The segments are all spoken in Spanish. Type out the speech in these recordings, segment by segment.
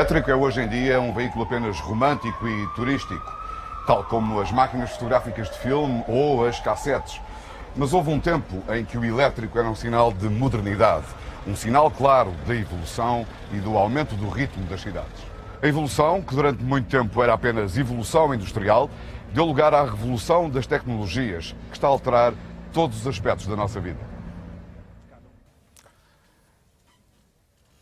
elétrico é hoje em dia um veículo apenas romântico e turístico, tal como as máquinas fotográficas de filme ou as cassetes. Mas houve um tempo em que o elétrico era um sinal de modernidade, um sinal claro da evolução e do aumento do ritmo das cidades. A evolução, que durante muito tempo era apenas evolução industrial, deu lugar à revolução das tecnologias, que está a alterar todos os aspectos da nossa vida.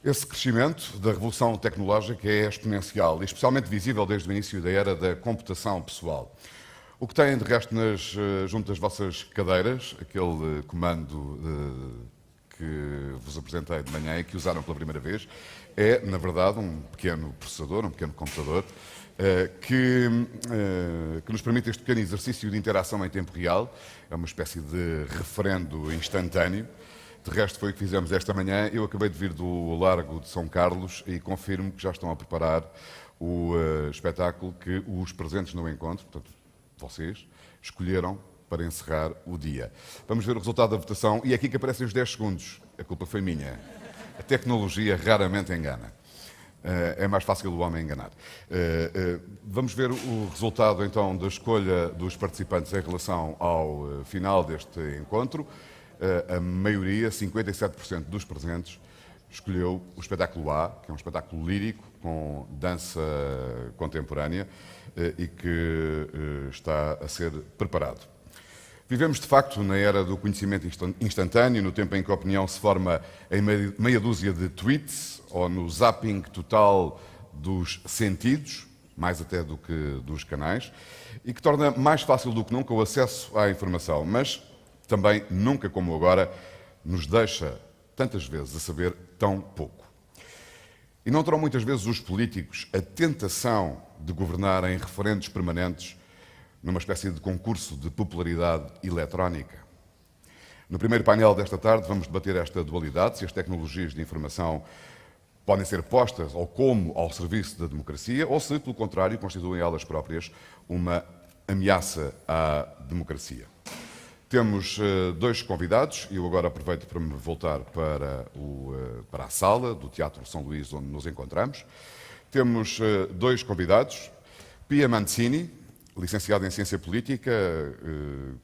Esse crescimento da revolução tecnológica é exponencial e especialmente visível desde o início da era da computação pessoal. O que têm de resto junto das vossas cadeiras, aquele comando que vos apresentei de manhã e que usaram pela primeira vez, é, na verdade, um pequeno processador, um pequeno computador, que nos permite este pequeno exercício de interação em tempo real. É uma espécie de referendo instantâneo. De resto, foi o que fizemos esta manhã. Eu acabei de vir do Largo de São Carlos e confirmo que já estão a preparar o espetáculo que os presentes no encontro, portanto, vocês, escolheram para encerrar o dia. Vamos ver o resultado da votação e é aqui que aparecem os 10 segundos. A culpa foi minha. A tecnologia raramente engana. É mais fácil o homem enganar. Vamos ver o resultado, então, da escolha dos participantes em relação ao final deste encontro. A maioria, 57% dos presentes, escolheu o espetáculo A, que é um espetáculo lírico com dança contemporânea e que está a ser preparado. Vivemos, de facto, na era do conhecimento instantâneo, no tempo em que a opinião se forma em meia dúzia de tweets ou no zapping total dos sentidos, mais até do que dos canais, e que torna mais fácil do que nunca o acesso à informação, mas também, nunca como agora, nos deixa, tantas vezes, a saber tão pouco. E não terão muitas vezes os políticos a tentação de governar em referendos permanentes numa espécie de concurso de popularidade eletrónica. No primeiro painel desta tarde vamos debater esta dualidade, se as tecnologias de informação podem ser postas ou como ao serviço da democracia, ou se, pelo contrário, constituem elas próprias uma ameaça à democracia. Temos dois convidados e eu agora aproveito para me voltar para a sala do Teatro São Luís, onde nos encontramos. Temos dois convidados. Pia Mancini, licenciada em Ciência Política,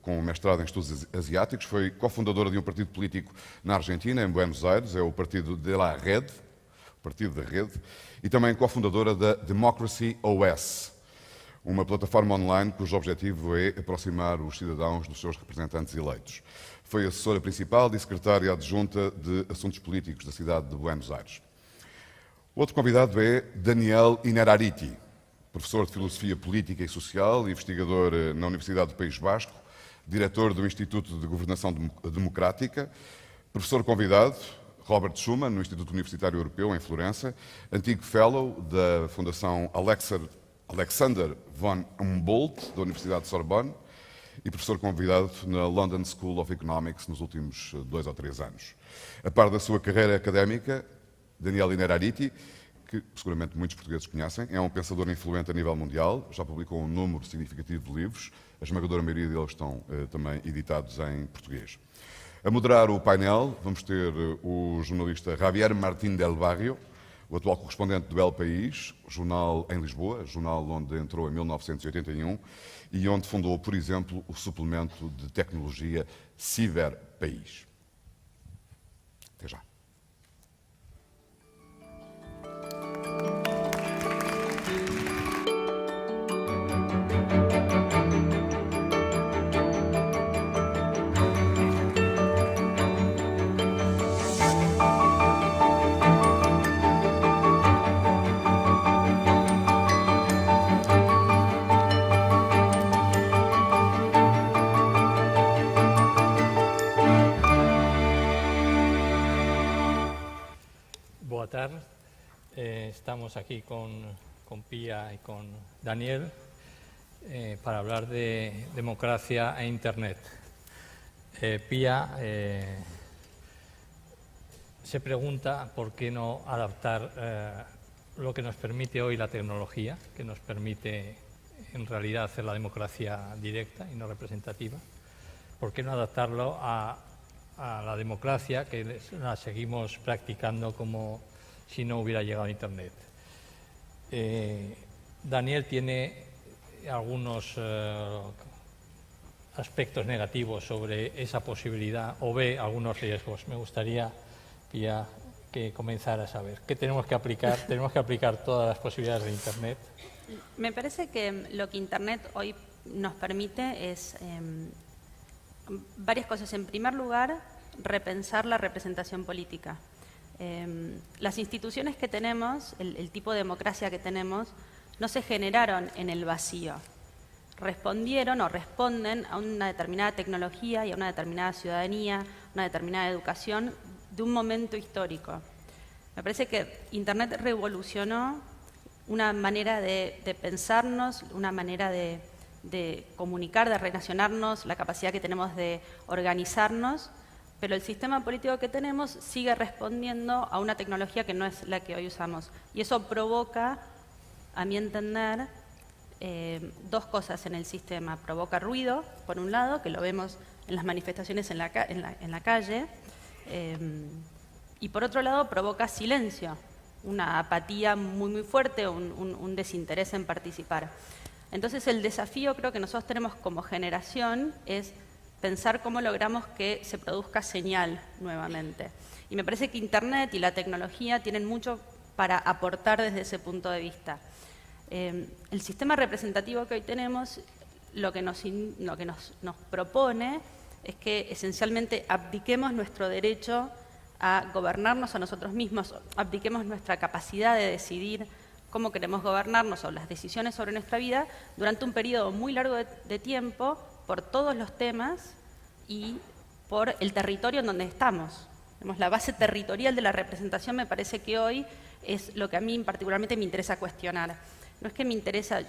com mestrado em Estudos Asiáticos, foi cofundadora de um partido político na Argentina, em Buenos Aires, é o Partido de la Rede, o Partido da Rede, e também cofundadora da Democracy OS, uma plataforma online cujo objetivo é aproximar os cidadãos dos seus representantes eleitos. Foi assessora principal e secretária adjunta de Assuntos Políticos da cidade de Buenos Aires. Outro convidado é Daniel Innerarity, professor de Filosofia Política e Social e investigador na Universidade do País Basco, diretor do Instituto de Governação Democrática, professor convidado, Robert Schuman, no Instituto Universitário Europeu, em Florença, antigo fellow da Fundação Alexander von Humboldt, da Universidade de Sorbonne, e professor convidado na London School of Economics nos últimos 2 ou 3 anos. A par da sua carreira académica, Daniel Innerarity, que seguramente muitos portugueses conhecem, é um pensador influente a nível mundial, já publicou um número significativo de livros, a esmagadora maioria deles estão também editados em português. A moderar o painel vamos ter o jornalista Javier Martín del Barrio, o atual correspondente do El País, jornal em Lisboa, jornal onde entrou em 1981 e onde fundou, por exemplo, o suplemento de tecnologia Ciber País. Até já. Boa tarde. Estamos aquí con Pia y con Daniel para hablar de democracia e Internet. Pia se pregunta por qué no adaptar lo que nos permite hoy la tecnología, que nos permite en realidad hacer la democracia directa y no representativa, por qué no adaptarlo a la democracia que la seguimos practicando como si no hubiera llegado Internet. Daniel tiene algunos aspectos negativos sobre esa posibilidad o ve algunos riesgos. Me gustaría, Pia, que comenzaras a ver qué tenemos que aplicar. Tenemos que aplicar todas las posibilidades de Internet. Me parece que lo que Internet hoy nos permite es varias cosas. En primer lugar, repensar la representación política. Las instituciones que tenemos, el tipo de democracia que tenemos, no se generaron en el vacío. Respondieron o responden a una determinada tecnología y a una determinada ciudadanía, una determinada educación de un momento histórico. Me parece que Internet revolucionó una manera de pensarnos, una manera de comunicar, de relacionarnos, la capacidad que tenemos de organizarnos, pero el sistema político que tenemos sigue respondiendo a una tecnología que no es la que hoy usamos. Y eso provoca, a mi entender, dos cosas en el sistema. Provoca ruido, por un lado, que lo vemos en las manifestaciones en la calle, y por otro lado provoca silencio, una apatía muy fuerte, un desinterés en participar. Entonces el desafío creo que nosotros tenemos como generación es pensar cómo logramos que se produzca señal nuevamente. Y me parece que Internet y la tecnología tienen mucho para aportar desde ese punto de vista. El sistema representativo que hoy tenemos lo que nos propone es que esencialmente abdiquemos nuestro derecho a gobernarnos a nosotros mismos, abdiquemos nuestra capacidad de decidir cómo queremos gobernarnos o las decisiones sobre nuestra vida durante un periodo muy largo de tiempo por todos los temas y por el territorio en donde estamos. La base territorial de la representación me parece que hoy es lo que a mí particularmente me interesa cuestionar. No es que me interesa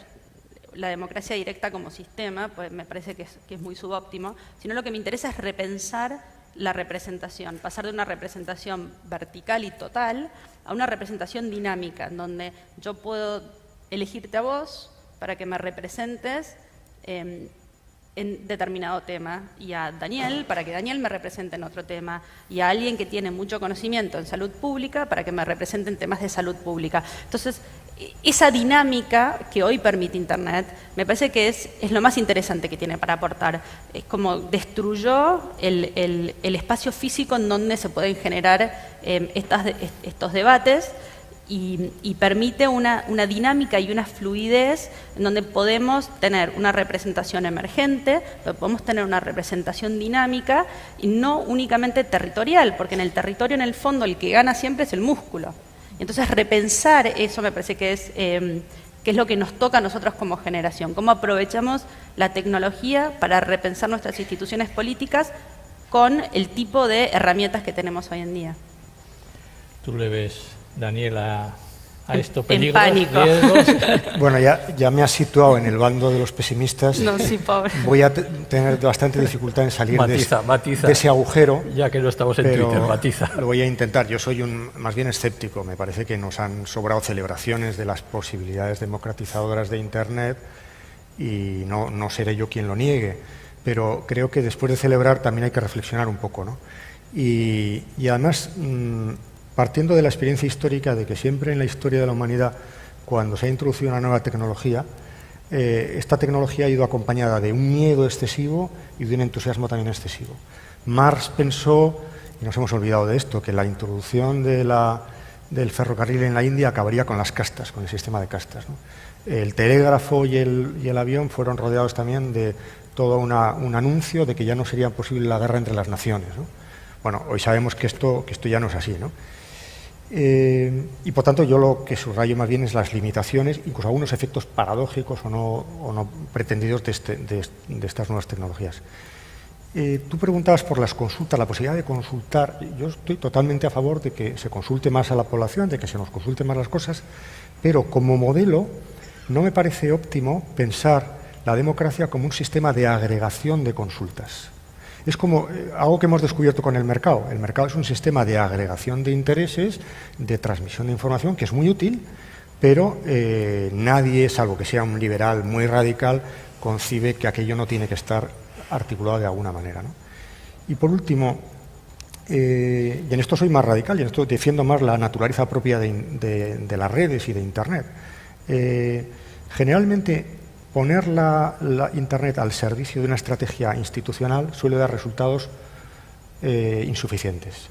la democracia directa como sistema, pues me parece que es muy subóptimo, sino lo que me interesa es repensar la representación, pasar de una representación vertical y total a una representación dinámica, en donde yo puedo elegirte a vos para que me representes en determinado tema, y a Daniel para que Daniel me represente en otro tema, y a alguien que tiene mucho conocimiento en salud pública para que me represente en temas de salud pública. Entonces, esa dinámica que hoy permite Internet me parece que es lo más interesante que tiene para aportar. Es como destruyó el espacio físico en donde se pueden generar estos debates y permite una dinámica y una fluidez en donde podemos tener una representación emergente, pero podemos tener una representación dinámica y no únicamente territorial, porque en el territorio, en el fondo, el que gana siempre es el músculo. Entonces, repensar eso me parece que es lo que nos toca a nosotros como generación. Cómo aprovechamos la tecnología para repensar nuestras instituciones políticas con el tipo de herramientas que tenemos hoy en día. ¿Tú le ves, Daniel, a esto peligros, pánico. riesgos? Bueno, ya me has situado en el bando de los pesimistas. No, sí, pobre. Voy a tener bastante dificultad en salir Matiza. de ese agujero. Ya que no estamos en Twitter, matiza. Lo voy a intentar. Yo soy más bien escéptico. Me parece que nos han sobrado celebraciones de las posibilidades democratizadoras de Internet y no seré yo quien lo niegue. Pero creo que después de celebrar también hay que reflexionar un poco, ¿no? Y además, partiendo de la experiencia histórica de que siempre en la historia de la humanidad, cuando se ha introducido una nueva tecnología, esta tecnología ha ido acompañada de un miedo excesivo y de un entusiasmo también excesivo. Marx pensó, y nos hemos olvidado de esto, que la introducción del ferrocarril en la India acabaría con las castas, con el sistema de castas, ¿no? El telégrafo y el avión fueron rodeados también de todo un anuncio de que ya no sería posible la guerra entre las naciones, ¿no? Bueno, hoy sabemos que esto ya no es así, ¿no? Y por tanto yo lo que subrayo más bien es las limitaciones, incluso algunos efectos paradójicos o no pretendidos de estas nuevas tecnologías. Tú preguntabas por las consultas, la posibilidad de consultar. Yo estoy totalmente a favor de que se consulte más a la población, de que se nos consulte más las cosas, pero como modelo no me parece óptimo pensar la democracia como un sistema de agregación de consultas. Es como algo que hemos descubierto con el mercado. El mercado es un sistema de agregación de intereses, de transmisión de información, que es muy útil, pero nadie, salvo que sea un liberal muy radical, concibe que aquello no tiene que estar articulado de alguna manera, ¿no? Y por último, y en esto soy más radical, y en esto defiendo más la naturaleza propia de las redes y de Internet. Generalmente, poner la Internet al servicio de una estrategia institucional suele dar resultados insuficientes.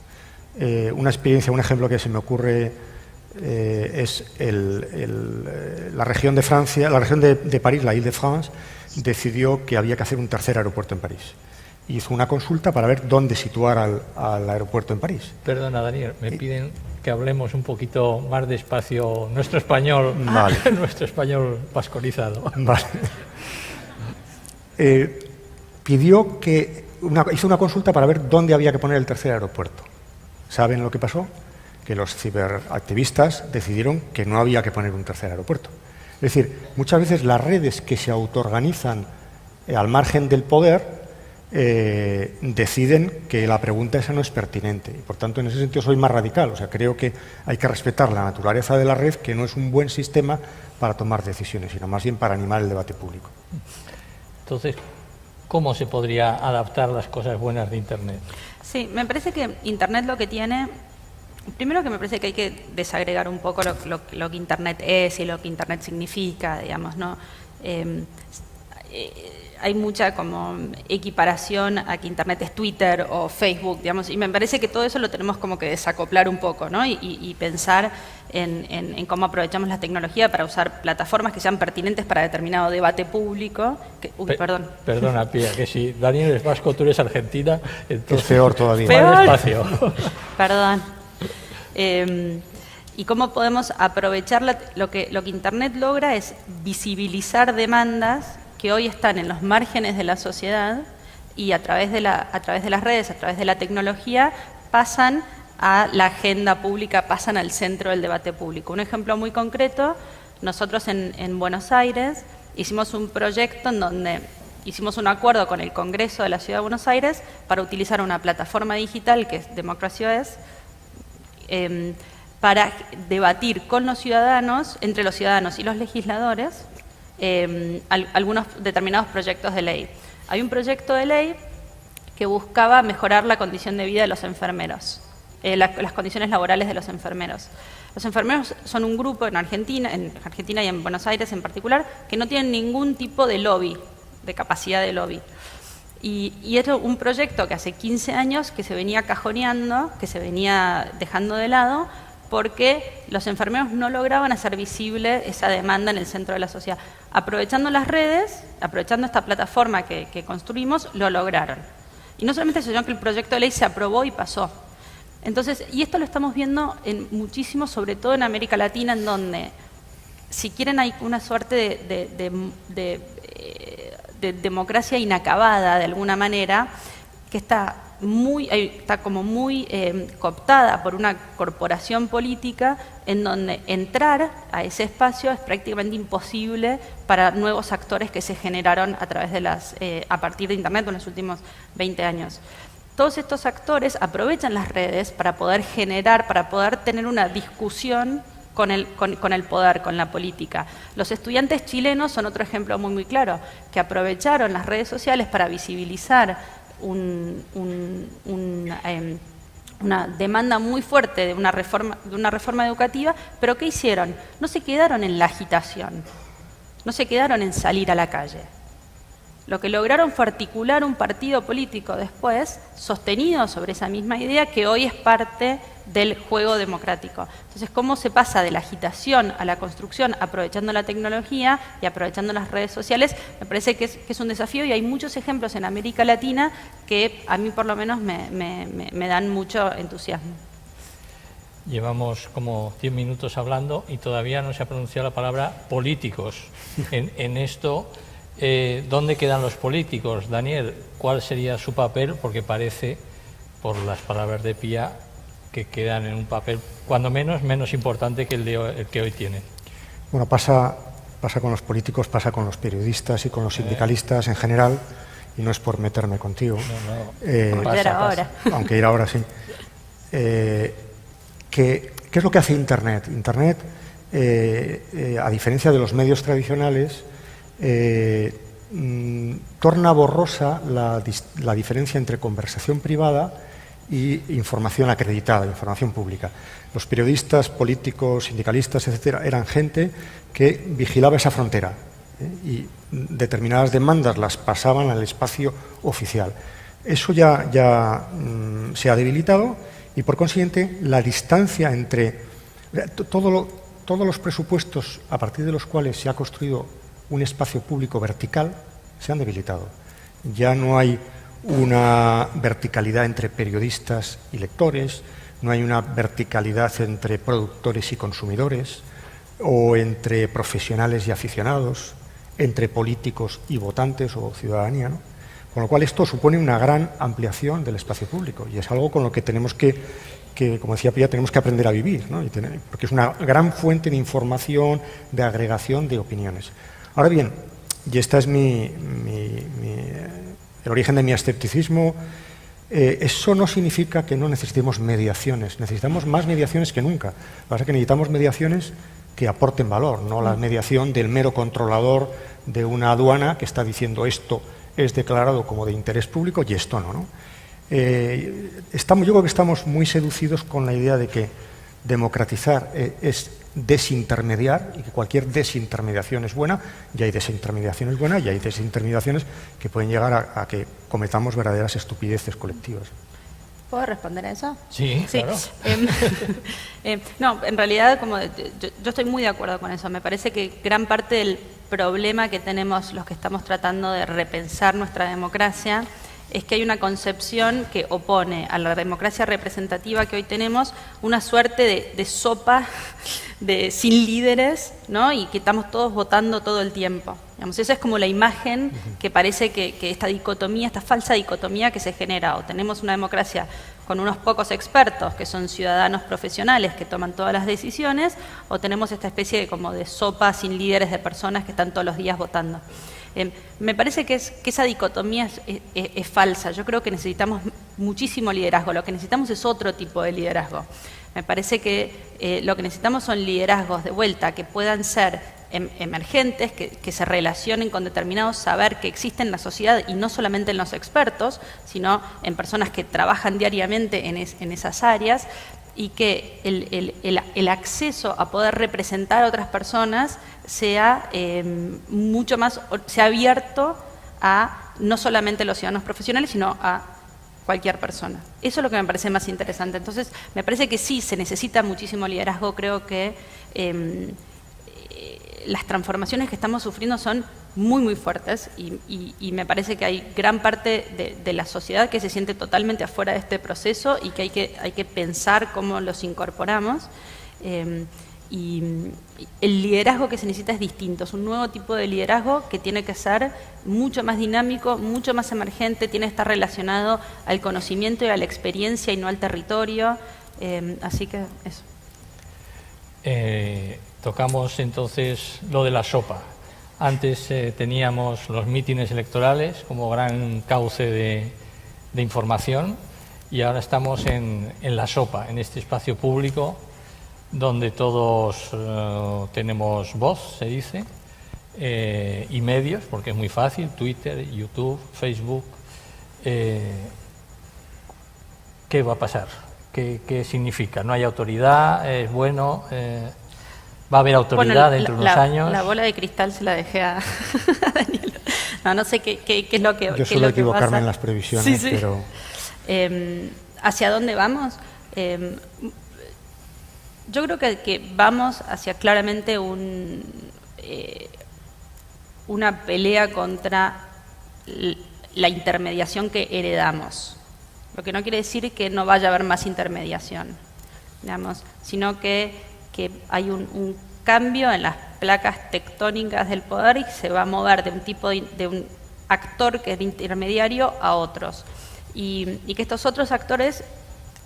Una experiencia, un ejemplo que se me ocurre es la región de Francia, la región de París, la Île-de-France, decidió que había que hacer un tercer aeropuerto en París. Hizo una consulta para ver dónde situar al aeropuerto en París. Perdona, Daniel, me piden que hablemos un poquito más despacio nuestro español, vale. Nuestro español pascolizado. Vale. Pidió hizo una consulta para ver dónde había que poner el tercer aeropuerto. ¿Saben lo que pasó? Que los ciberactivistas decidieron que no había que poner un tercer aeropuerto. Es decir, muchas veces las redes que se autoorganizan al margen del poder deciden que la pregunta esa no es pertinente. Y por tanto, en ese sentido soy más radical. O sea, creo que hay que respetar la naturaleza de la red, que no es un buen sistema para tomar decisiones, sino más bien para animar el debate público. Entonces, ¿cómo se podría adaptar las cosas buenas de Internet? Sí, me parece que Internet lo que tiene... Primero que me parece que hay que desagregar un poco lo que Internet es y lo que Internet significa, digamos, ¿no? Hay mucha como equiparación a que Internet es Twitter o Facebook, digamos, y me parece que todo eso lo tenemos como que desacoplar un poco, ¿no? Y pensar en cómo aprovechamos la tecnología para usar plataformas que sean pertinentes para determinado debate público. Perdón. Perdona, Pía, que si Daniel es vasco, tú eres argentina, entonces... Es peor todavía. ¿Peor? Más despacio. Perdón. Y cómo podemos aprovechar lo que Internet logra es visibilizar demandas que hoy están en los márgenes de la sociedad y a través de las redes, a través de la tecnología, pasan a la agenda pública, pasan al centro del debate público. Un ejemplo muy concreto, nosotros en Buenos Aires hicimos un proyecto en donde hicimos un acuerdo con el Congreso de la Ciudad de Buenos Aires para utilizar una plataforma digital que es Democracia.es, para debatir con los ciudadanos, entre los ciudadanos y los legisladores, algunos determinados proyectos de ley. Hay un proyecto de ley que buscaba mejorar la condición de vida de los enfermeros, las condiciones laborales de los enfermeros. Los enfermeros son un grupo en Argentina y en Buenos Aires en particular, que no tienen ningún tipo de lobby, de capacidad de lobby. Y era un proyecto que hace 15 años que se venía cajoneando, que se venía dejando de lado, porque los enfermeros no lograban hacer visible esa demanda en el centro de la sociedad. Aprovechando las redes, aprovechando esta plataforma que construimos, lo lograron. Y no solamente eso, sino que el proyecto de ley se aprobó y pasó. Entonces, y esto lo estamos viendo en muchísimo, sobre todo en América Latina, en donde, si quieren, hay una suerte de democracia inacabada, de alguna manera, que está como muy cooptada por una corporación política, en donde entrar a ese espacio es prácticamente imposible para nuevos actores que se generaron a partir de Internet en los últimos 20 años. Todos estos actores aprovechan las redes para poder generar, para poder tener una discusión con el poder, con la política. Los estudiantes chilenos son otro ejemplo muy claro, que aprovecharon las redes sociales para visibilizar una demanda muy fuerte de una reforma educativa, pero ¿qué hicieron? No se quedaron en la agitación, no se quedaron en salir a la calle. Lo que lograron fue articular un partido político después, sostenido sobre esa misma idea, que hoy es parte del juego democrático. Entonces, ¿cómo se pasa de la agitación a la construcción aprovechando la tecnología y aprovechando las redes sociales? Me parece que es un desafío, y hay muchos ejemplos en América Latina que a mí por lo menos me dan mucho entusiasmo. Llevamos como 10 minutos hablando y todavía no se ha pronunciado la palabra políticos. En esto, ¿dónde quedan los políticos? Daniel, ¿cuál sería su papel? Porque parece, por las palabras de Pía, que quedan en un papel, cuando menos importante que el que hoy tienen. Bueno, pasa con los políticos, pasa con los periodistas y con los sindicalistas en general, y no es por meterme contigo. Ahora. Aunque ir ahora sí. ¿Qué es lo que hace Internet? Internet, a diferencia de los medios tradicionales, torna borrosa la diferencia entre conversación privada y información acreditada, información pública. Los periodistas, políticos, sindicalistas, etcétera, eran gente que vigilaba esa frontera y determinadas demandas las pasaban al espacio oficial. Eso ya se ha debilitado y, por consiguiente, la distancia entre todos los presupuestos a partir de los cuales se ha construido un espacio público vertical se han debilitado. Ya no hay una verticalidad entre periodistas y lectores, no hay una verticalidad entre productores y consumidores, o entre profesionales y aficionados, entre políticos y votantes o ciudadanía, ¿no? Con lo cual esto supone una gran ampliación del espacio público y es algo con lo que tenemos que como decía Pia, tenemos que aprender a vivir, ¿no? Porque es una gran fuente de información, de agregación de opiniones. Ahora bien, y este es el origen de mi escepticismo, eso no significa que no necesitemos mediaciones. Necesitamos más mediaciones que nunca. Lo que pasa es que necesitamos mediaciones que aporten valor, no la mediación del mero controlador de una aduana que está diciendo esto es declarado como de interés público y esto no, ¿no? Yo creo que estamos muy seducidos con la idea de que democratizar es desintermediar y que cualquier desintermediación es buena, y hay desintermediaciones buenas y hay desintermediaciones que pueden llegar a que cometamos verdaderas estupideces colectivas. ¿Puedo responder a eso? Sí, claro. No, en realidad yo estoy muy de acuerdo con eso. Me parece que gran parte del problema que tenemos los que estamos tratando de repensar nuestra democracia es que hay una concepción que opone a la democracia representativa que hoy tenemos una suerte de sopa sin líderes, ¿no? Y que estamos todos votando todo el tiempo. Digamos, esa es como la imagen que parece que esta dicotomía, esta falsa dicotomía que se genera. O tenemos una democracia con unos pocos expertos que son ciudadanos profesionales que toman todas las decisiones, o tenemos esta especie de sopa sin líderes de personas que están todos los días votando. Me parece que esa dicotomía es falsa. Yo creo que necesitamos muchísimo liderazgo. Lo que necesitamos es otro tipo de liderazgo. Me parece que lo que necesitamos son liderazgos de vuelta que puedan ser emergentes, que se relacionen con determinados saber que existen en la sociedad y no solamente en los expertos, sino en personas que trabajan diariamente en esas áreas, y que el acceso a poder representar a otras personas sea mucho más, sea abierto a no solamente los ciudadanos profesionales, sino a cualquier persona. Eso es lo que me parece más interesante. Entonces, me parece que sí, se necesita muchísimo liderazgo. Creo que las transformaciones que estamos sufriendo son muy, muy fuertes y me parece que hay gran parte de la sociedad que se siente totalmente afuera de este proceso y que hay que pensar cómo los incorporamos. Y el liderazgo que se necesita es distinto, es un nuevo tipo de liderazgo que tiene que ser mucho más dinámico, mucho más emergente, tiene que estar relacionado al conocimiento y a la experiencia y no al territorio. Así que eso. Tocamos entonces lo de la sopa. Antes teníamos los mítines electorales como gran cauce de información y ahora estamos en la sopa, en este espacio público donde todos tenemos voz, se dice, y medios, porque es muy fácil, Twitter, YouTube, Facebook. ¿Qué va a pasar? ¿Qué significa? ¿No hay autoridad? ¿Es bueno? ¿Va a haber autoridad dentro de unos años? La bola de cristal se la dejé a Daniel. No sé qué es lo que pasa. Yo suelo equivocarme en las previsiones, sí. Pero... ¿Hacia dónde vamos? Yo creo que vamos hacia claramente una pelea contra la intermediación que heredamos. Lo que no quiere decir que no vaya a haber más intermediación, digamos, sino que hay un cambio en las placas tectónicas del poder y se va a mover de un tipo de un actor que es intermediario a otros. Y que estos otros actores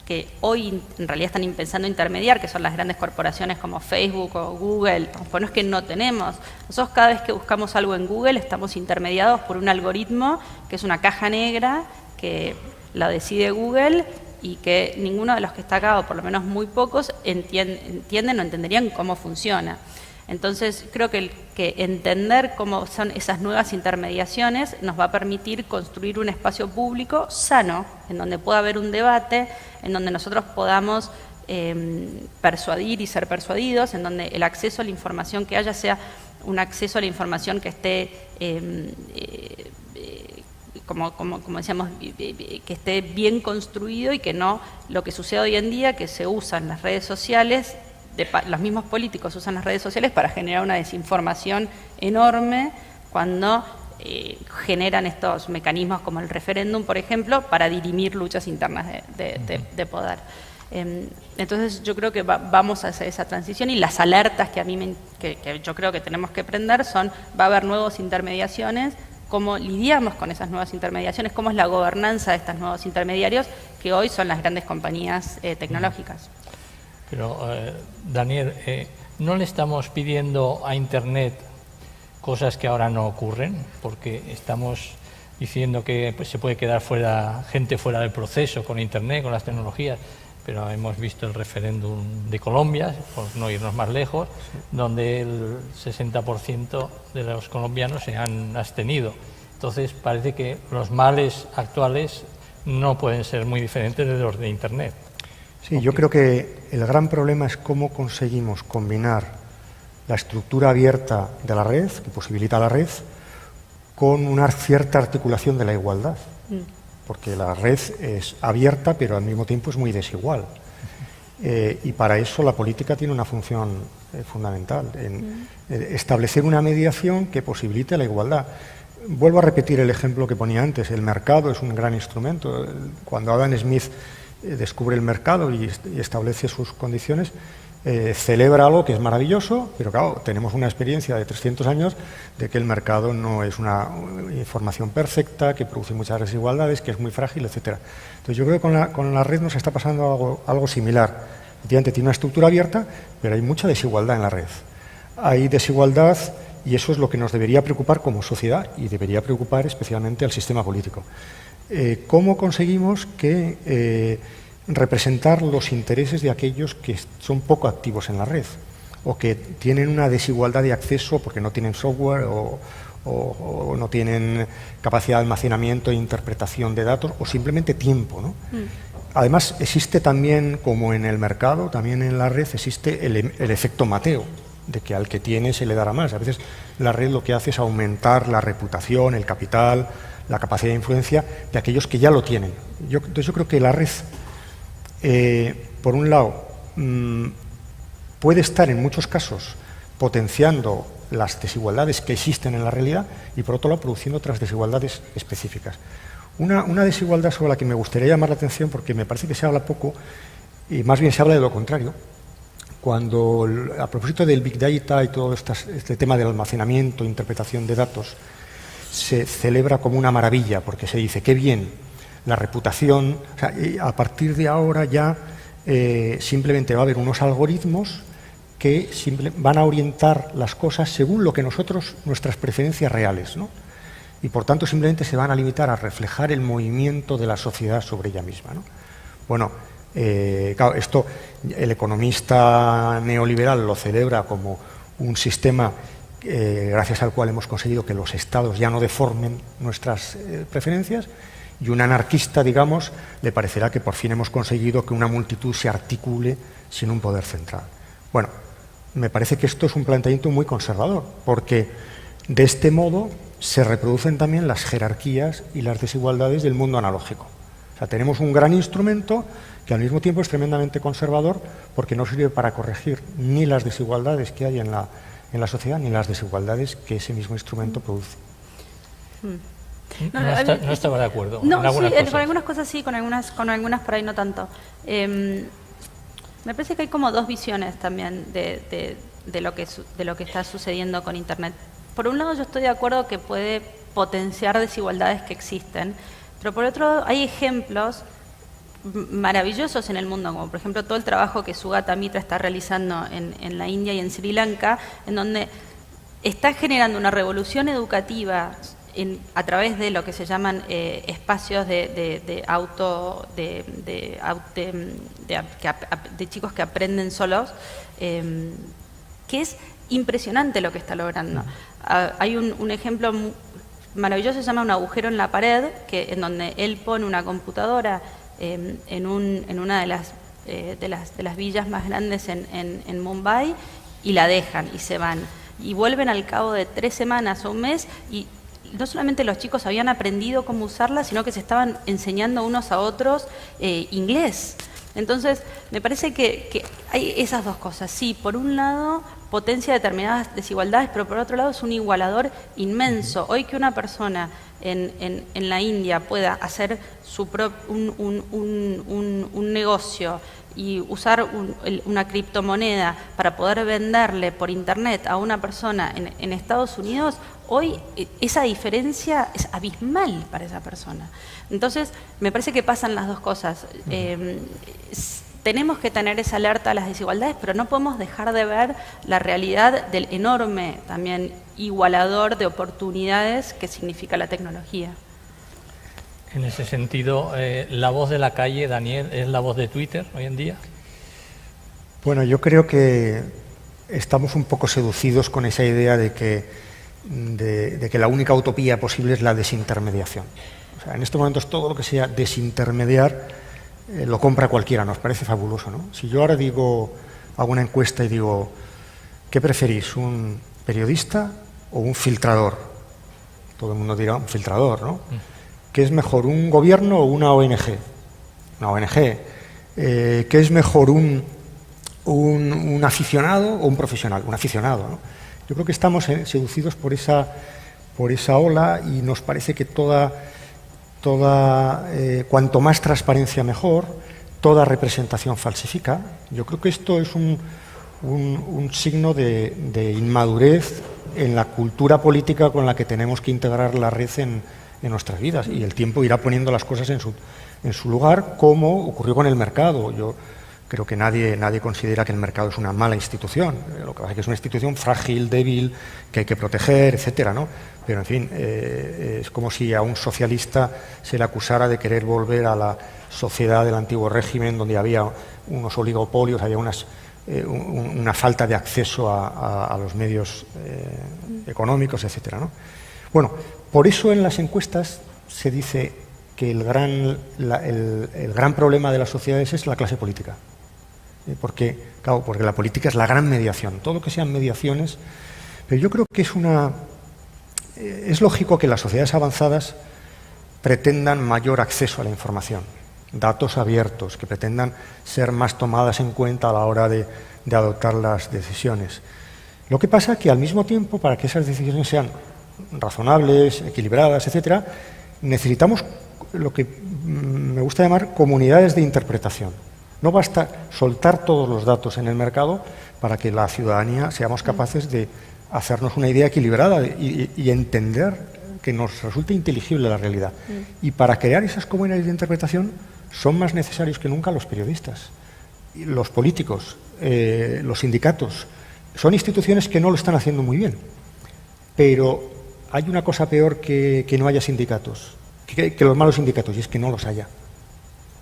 que hoy en realidad están pensando intermediar, que son las grandes corporaciones como Facebook o Google, pues no es que no tenemos. Nosotros cada vez que buscamos algo en Google estamos intermediados por un algoritmo que es una caja negra que la decide Google y que ninguno de los que está acá, o por lo menos muy pocos, entienden o entenderían cómo funciona. Entonces, creo que entender cómo son esas nuevas intermediaciones nos va a permitir construir un espacio público sano, en donde pueda haber un debate, en donde nosotros podamos persuadir y ser persuadidos, en donde el acceso a la información que haya sea un acceso a la información que esté, como decíamos, que esté bien construido, y que no lo que sucede hoy en día, que se usan las redes sociales, los mismos políticos usan las redes sociales para generar una desinformación enorme cuando generan estos mecanismos como el referéndum, por ejemplo, para dirimir luchas internas de poder. Entonces yo creo que vamos a hacer esa transición, y las alertas que yo creo que tenemos que prender son: va a haber nuevas intermediaciones, cómo lidiamos con esas nuevas intermediaciones, cómo es la gobernanza de estos nuevos intermediarios, que hoy son las grandes compañías tecnológicas. Pero, Daniel, ¿no le estamos pidiendo a Internet cosas que ahora no ocurren? Porque estamos diciendo que pues, se puede quedar gente fuera del proceso con Internet, con las tecnologías, pero hemos visto el referéndum de Colombia, por no irnos más lejos, donde el 60% de los colombianos se han abstenido. Entonces parece que los males actuales no pueden ser muy diferentes de los de Internet. Sí, yo creo que el gran problema es cómo conseguimos combinar la estructura abierta de la red, que posibilita la red, con una cierta articulación de la igualdad. Porque la red es abierta, pero al mismo tiempo es muy desigual. Y para eso la política tiene una función fundamental, en establecer una mediación que posibilite la igualdad. Vuelvo a repetir el ejemplo que ponía antes: el mercado es un gran instrumento. Cuando Adam Smith descubre el mercado y establece sus condiciones, celebra algo que es maravilloso, pero claro, tenemos una experiencia de 300 años de que el mercado no es una información perfecta, que produce muchas desigualdades, que es muy frágil, etc. Entonces yo creo que con la red nos está pasando algo similar. Efectivamente tiene una estructura abierta, pero hay mucha desigualdad en la red. Hay desigualdad, y eso es lo que nos debería preocupar como sociedad, y debería preocupar especialmente al sistema político. ¿Cómo conseguimos representar los intereses de aquellos que son poco activos en la red, o que tienen una desigualdad de acceso porque no tienen software o no tienen capacidad de almacenamiento e interpretación de datos, o simplemente tiempo, ¿no? Además, existe también, como en el mercado, también en la red existe el efecto Mateo, de que al que tiene se le dará más. A veces la red lo que hace es aumentar la reputación, el capital, la capacidad de influencia de aquellos que ya lo tienen. Entonces yo creo que la red, por un lado, puede estar en muchos casos potenciando las desigualdades que existen en la realidad, y por otro lado produciendo otras desigualdades específicas. Una desigualdad sobre la que me gustaría llamar la atención, porque me parece que se habla poco, y más bien se habla de lo contrario, cuando a propósito del Big Data y todo este tema del almacenamiento, interpretación de datos, se celebra como una maravilla, porque se dice, qué bien, la reputación, o sea, a partir de ahora ya simplemente va a haber unos algoritmos que van a orientar las cosas según lo que nuestras preferencias reales, ¿no? Y por tanto simplemente se van a limitar a reflejar el movimiento de la sociedad sobre ella misma, ¿no? Bueno, claro, esto el economista neoliberal lo celebra como un sistema gracias al cual hemos conseguido que los estados ya no deformen nuestras preferencias, y un anarquista, digamos, le parecerá que por fin hemos conseguido que una multitud se articule sin un poder central. Bueno, me parece que esto es un planteamiento muy conservador, porque de este modo se reproducen también las jerarquías y las desigualdades del mundo analógico. O sea, tenemos un gran instrumento que al mismo tiempo es tremendamente conservador, porque no sirve para corregir ni las desigualdades que hay en la sociedad, ni las desigualdades que ese mismo instrumento produce. No estaba de acuerdo. No, sí, con algunas cosas sí, con algunas por ahí no tanto. Me parece que hay como dos visiones también de lo que está sucediendo con Internet. Por un lado, yo estoy de acuerdo que puede potenciar desigualdades que existen, pero por otro lado hay ejemplos maravillosos en el mundo, como por ejemplo todo el trabajo que Sugata Mitra está realizando en la India y en Sri Lanka, en donde está generando una revolución educativa a través de lo que se llaman espacios de chicos que aprenden solos, que es impresionante lo que está logrando. Hay un ejemplo maravilloso, se llama Un agujero en la pared, en donde él pone una computadora en una de las de las villas más grandes en Mumbai y la dejan y se van. Y vuelven al cabo de 3 semanas o un mes y no solamente los chicos habían aprendido cómo usarla, sino que se estaban enseñando unos a otros inglés. Entonces, me parece que hay esas dos cosas. Sí, por un lado, potencia determinadas desigualdades, pero por otro lado es un igualador inmenso. Hoy que una persona en la India pueda hacer un negocio y usar una criptomoneda para poder venderle por internet a una persona en Estados Unidos, hoy esa diferencia es abismal para esa persona. Entonces, me parece que pasan las dos cosas. Tenemos que tener esa alerta a las desigualdades, pero no podemos dejar de ver la realidad del enorme también igualador de oportunidades que significa la tecnología. En ese sentido, la voz de la calle, Daniel, ¿es la voz de Twitter hoy en día? Bueno, yo creo que estamos un poco seducidos con esa idea de que la única utopía posible es la desintermediación. O sea, en estos momentos todo lo que sea desintermediar lo compra cualquiera, nos parece fabuloso, ¿no? Si yo ahora hago una encuesta y digo, ¿qué preferís, un periodista o un filtrador? Todo el mundo dirá un filtrador, ¿no? ¿Qué es mejor, un gobierno o una ONG? Una ONG. ¿Qué es mejor, un aficionado o un profesional? Un aficionado, ¿no? Yo creo que estamos seducidos por esa ola y nos parece que cuanto más transparencia mejor, toda representación falsifica. Yo creo que esto es un signo de inmadurez en la cultura política con la que tenemos que integrar la red en nuestras vidas, y el tiempo irá poniendo las cosas en su lugar, como ocurrió con el mercado. Yo creo que nadie considera que el mercado es una mala institución. Lo que pasa es que es una institución frágil, débil, que hay que proteger, etcétera, ¿no? Pero, en fin, es como si a un socialista se le acusara de querer volver a la sociedad del antiguo régimen, donde había unos oligopolios, había una falta de acceso a los medios económicos, etcétera, ¿no? Bueno, por eso en las encuestas se dice que el gran problema de las sociedades es la clase política. Porque la política es la gran mediación, todo lo que sean mediaciones. Pero yo creo que es lógico que las sociedades avanzadas pretendan mayor acceso a la información, datos abiertos, que pretendan ser más tomadas en cuenta a la hora de adoptar las decisiones. Lo que pasa es que al mismo tiempo, para que esas decisiones sean razonables, equilibradas, etcétera, necesitamos lo que me gusta llamar comunidades de interpretación. No basta soltar todos los datos en el mercado para que la ciudadanía seamos capaces de hacernos una idea equilibrada y entender que nos resulte inteligible la realidad. Y para crear esas comunidades de interpretación son más necesarios que nunca los periodistas, los políticos, los sindicatos. Son instituciones que no lo están haciendo muy bien, pero hay una cosa peor que no haya sindicatos, que los malos sindicatos, y es que no los haya.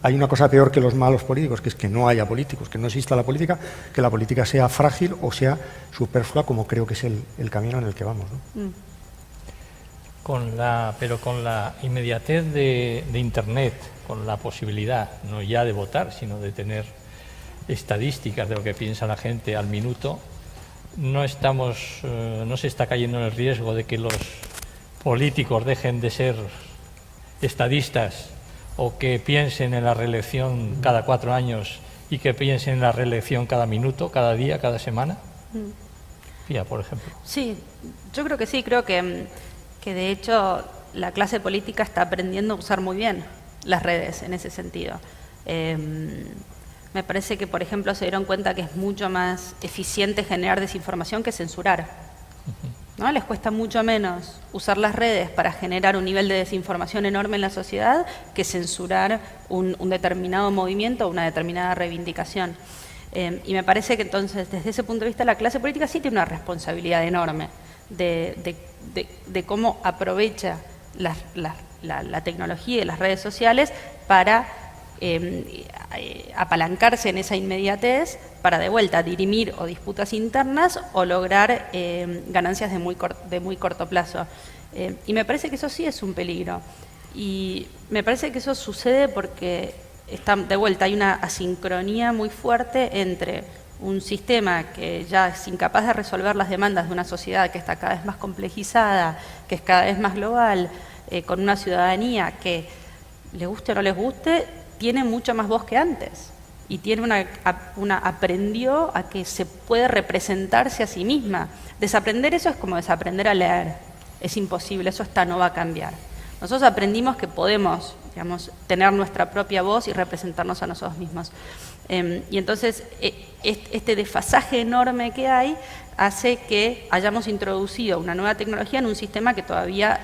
Hay una cosa peor que los malos políticos, que es que no haya políticos, que no exista la política, que la política sea frágil o sea superflua, como creo que es el camino en el que vamos, ¿no? Pero con la inmediatez de Internet, con la posibilidad, no ya de votar, sino de tener estadísticas de lo que piensa la gente al minuto, no se está cayendo en el riesgo de que los políticos dejen de ser estadistas o que piensen en la reelección cada 4 años y que piensen en la reelección cada minuto, cada día, cada semana. Pía, por ejemplo. Sí, yo creo que sí, creo que de hecho la clase política está aprendiendo a usar muy bien las redes en ese sentido. Me parece que, por ejemplo, se dieron cuenta que es mucho más eficiente generar desinformación que censurar, ¿no? Les cuesta mucho menos usar las redes para generar un nivel de desinformación enorme en la sociedad que censurar un determinado movimiento o una determinada reivindicación. Y me parece que entonces, desde ese punto de vista, la clase política sí tiene una responsabilidad enorme de cómo aprovecha la tecnología y las redes sociales para apalancarse en esa inmediatez para de vuelta dirimir o disputas internas o lograr ganancias de muy corto plazo. Y me parece que eso sí es un peligro. Y me parece que eso sucede porque de vuelta, hay una asincronía muy fuerte entre un sistema que ya es incapaz de resolver las demandas de una sociedad que está cada vez más complejizada, que es cada vez más global, con una ciudadanía que, le guste o no les guste, tiene mucho más voz que antes. Y tiene aprendió a que se puede representarse a sí misma. Desaprender eso es como desaprender a leer. Es imposible, eso no va a cambiar. Nosotros aprendimos que podemos, digamos, tener nuestra propia voz y representarnos a nosotros mismos. Y entonces, este desfasaje enorme que hay hace que hayamos introducido una nueva tecnología en un sistema que todavía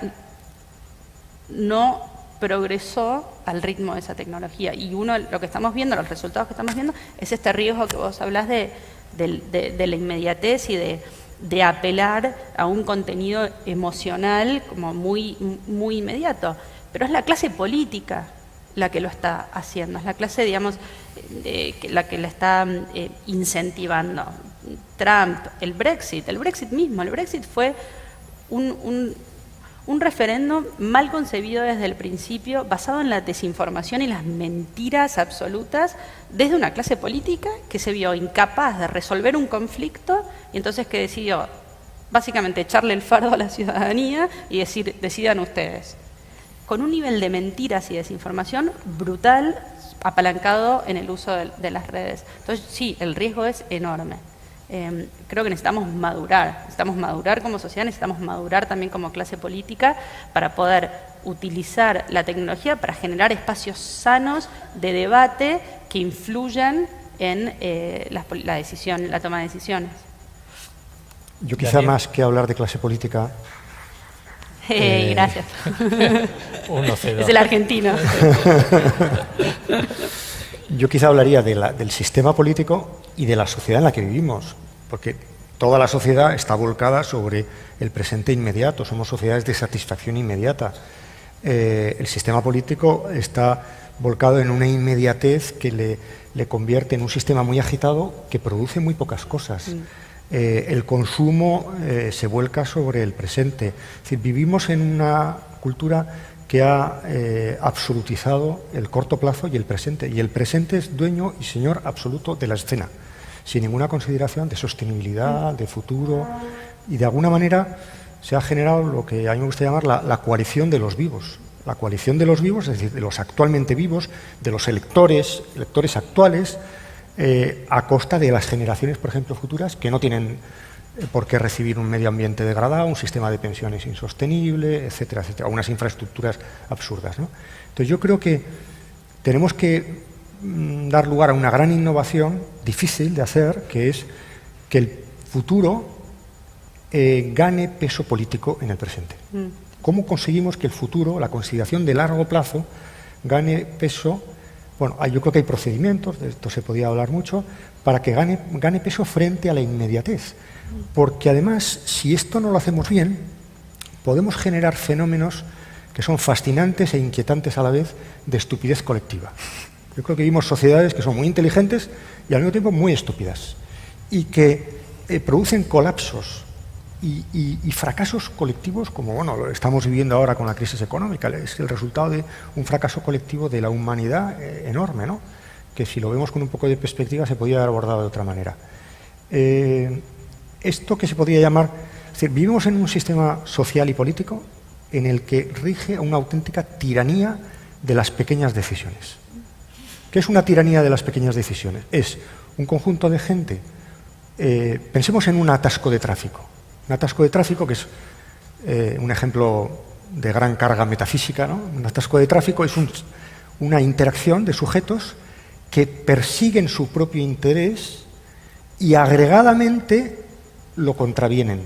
no progresó al ritmo de esa tecnología. Y lo que estamos viendo, los resultados que estamos viendo, es este riesgo que vos hablás de la inmediatez y de apelar a un contenido emocional como muy, muy inmediato. Pero es la clase política la que lo está haciendo, es la clase, digamos, la que la está incentivando. Trump, el Brexit mismo, el Brexit fue un referéndum mal concebido desde el principio, basado en la desinformación y las mentiras absolutas, desde una clase política que se vio incapaz de resolver un conflicto y entonces que decidió básicamente echarle el fardo a la ciudadanía y decir, decidan ustedes. Con un nivel de mentiras y desinformación brutal, apalancado en el uso de las redes. Entonces, sí, el riesgo es enorme. Creo que necesitamos madurar como sociedad, necesitamos madurar también como clase política para poder utilizar la tecnología para generar espacios sanos de debate que influyan en la toma de decisiones. Yo quizá más que hablar de clase política... Gracias. 1-0. Es el argentino. Yo quizá hablaría del sistema político y de la sociedad en la que vivimos, porque toda la sociedad está volcada sobre el presente inmediato, somos sociedades de satisfacción inmediata. El sistema político está volcado en una inmediatez que le convierte en un sistema muy agitado que produce muy pocas cosas. El consumo se vuelca sobre el presente. Es decir, vivimos en una cultura que ha absolutizado el corto plazo y el presente es dueño y señor absoluto de la escena, sin ninguna consideración de sostenibilidad, de futuro, y de alguna manera se ha generado lo que a mí me gusta llamar la coalición de los vivos. La coalición de los vivos, es decir, de los actualmente vivos, de los electores actuales, a costa de las generaciones, por ejemplo, futuras, que no tienen por qué recibir un medio ambiente degradado, un sistema de pensiones insostenible, etcétera, etcétera, unas infraestructuras absurdas, ¿no? Entonces yo creo que tenemos que dar lugar a una gran innovación, difícil de hacer, que es que el futuro gane peso político en el presente. ¿Cómo conseguimos que el futuro, la consideración de largo plazo, gane peso? Bueno, yo creo que hay procedimientos, de esto se podía hablar mucho, para que gane peso frente a la inmediatez. Porque además, si esto no lo hacemos bien, podemos generar fenómenos que son fascinantes e inquietantes a la vez de estupidez colectiva. Yo creo que vivimos sociedades que son muy inteligentes y al mismo tiempo muy estúpidas y que producen colapsos y fracasos colectivos como, bueno, lo estamos viviendo ahora con la crisis económica. Es el resultado de un fracaso colectivo de la humanidad enorme, ¿no? Que si lo vemos con un poco de perspectiva se podría haber abordado de otra manera. Esto que se podría llamar... Es decir, vivimos en un sistema social y político en el que rige una auténtica tiranía de las pequeñas decisiones. ¿Qué es una tiranía de las pequeñas decisiones? Es un conjunto de gente... pensemos en un atasco de tráfico. Un atasco de tráfico que es un ejemplo de gran carga metafísica, ¿no? Un atasco de tráfico es una interacción de sujetos que persiguen su propio interés y agregadamente lo contravienen,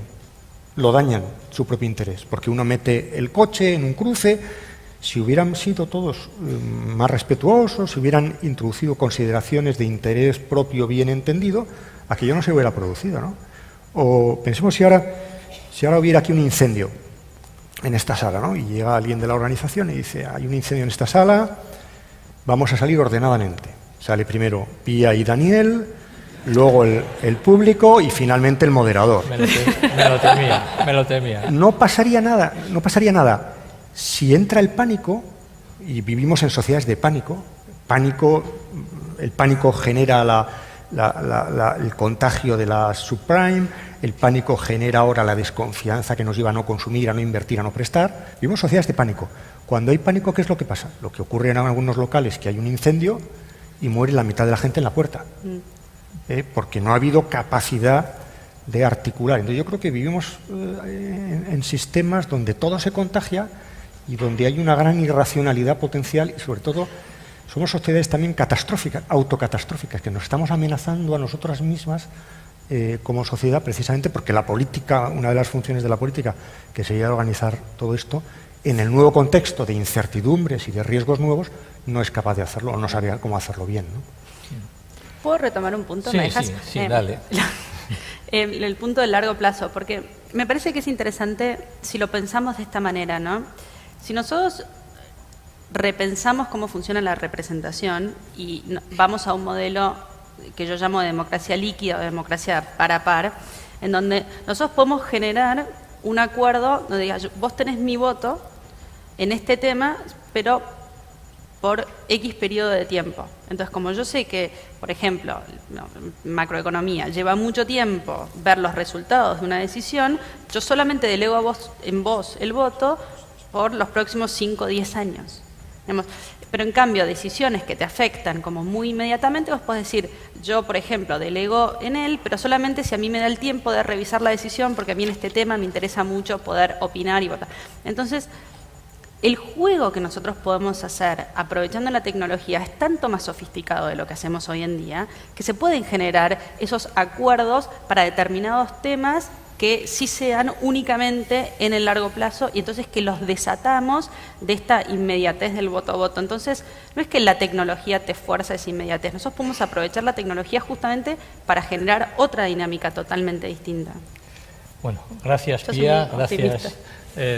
lo dañan su propio interés, porque uno mete el coche en un cruce. Si hubieran sido todos más respetuosos, si hubieran introducido consideraciones de interés propio bien entendido, aquello no se hubiera producido, ¿no? O pensemos si ahora hubiera aquí un incendio en esta sala, ¿no? Y llega alguien de la organización y dice, hay un incendio en esta sala, vamos a salir ordenadamente. Sale primero Pía y Daniel, luego el público y finalmente el moderador. Me lo temía. No pasaría nada. Si entra el pánico, y vivimos en sociedades de pánico, el pánico genera el contagio de la subprime, el pánico genera ahora la desconfianza que nos lleva a no consumir, a no invertir, a no prestar. Vivimos sociedades de pánico. Cuando hay pánico, ¿qué es lo que pasa? Lo que ocurre en algunos locales, que hay un incendio y muere la mitad de la gente en la puerta, porque no ha habido capacidad de articular. Entonces yo creo que vivimos en sistemas donde todo se contagia y donde hay una gran irracionalidad potencial y sobre todo somos sociedades también catastróficas, autocatastróficas, que nos estamos amenazando a nosotras mismas como sociedad precisamente porque la política, una de las funciones de la política, que sería organizar todo esto, en el nuevo contexto de incertidumbres y de riesgos nuevos, no es capaz de hacerlo o no sabe cómo hacerlo bien, ¿no? ¿Puedo retomar un punto? Sí, ¿Me dejas? sí, dale. El punto del largo plazo, porque me parece que es interesante si lo pensamos de esta manera, ¿no? Si nosotros repensamos cómo funciona la representación y vamos a un modelo que yo llamo de democracia líquida o democracia par a par, en donde nosotros podemos generar un acuerdo donde diga, vos tenés mi voto en este tema, pero por X periodo de tiempo. Entonces, como yo sé que, por ejemplo, macroeconomía, lleva mucho tiempo ver los resultados de una decisión, yo solamente delego en vos el voto por los próximos 5 o 10 años. Digamos, pero en cambio, decisiones que te afectan como muy inmediatamente, vos podés decir, yo, por ejemplo, delego en él, pero solamente si a mí me da el tiempo de revisar la decisión, porque a mí en este tema me interesa mucho poder opinar y votar. Entonces, el juego que nosotros podemos hacer aprovechando la tecnología es tanto más sofisticado de lo que hacemos hoy en día, que se pueden generar esos acuerdos para determinados temas que sí sean únicamente en el largo plazo y entonces que los desatamos de esta inmediatez del voto a voto. Entonces, no es que la tecnología te fuerza esa inmediatez, nosotros podemos aprovechar la tecnología justamente para generar otra dinámica totalmente distinta. Bueno, gracias Pía, gracias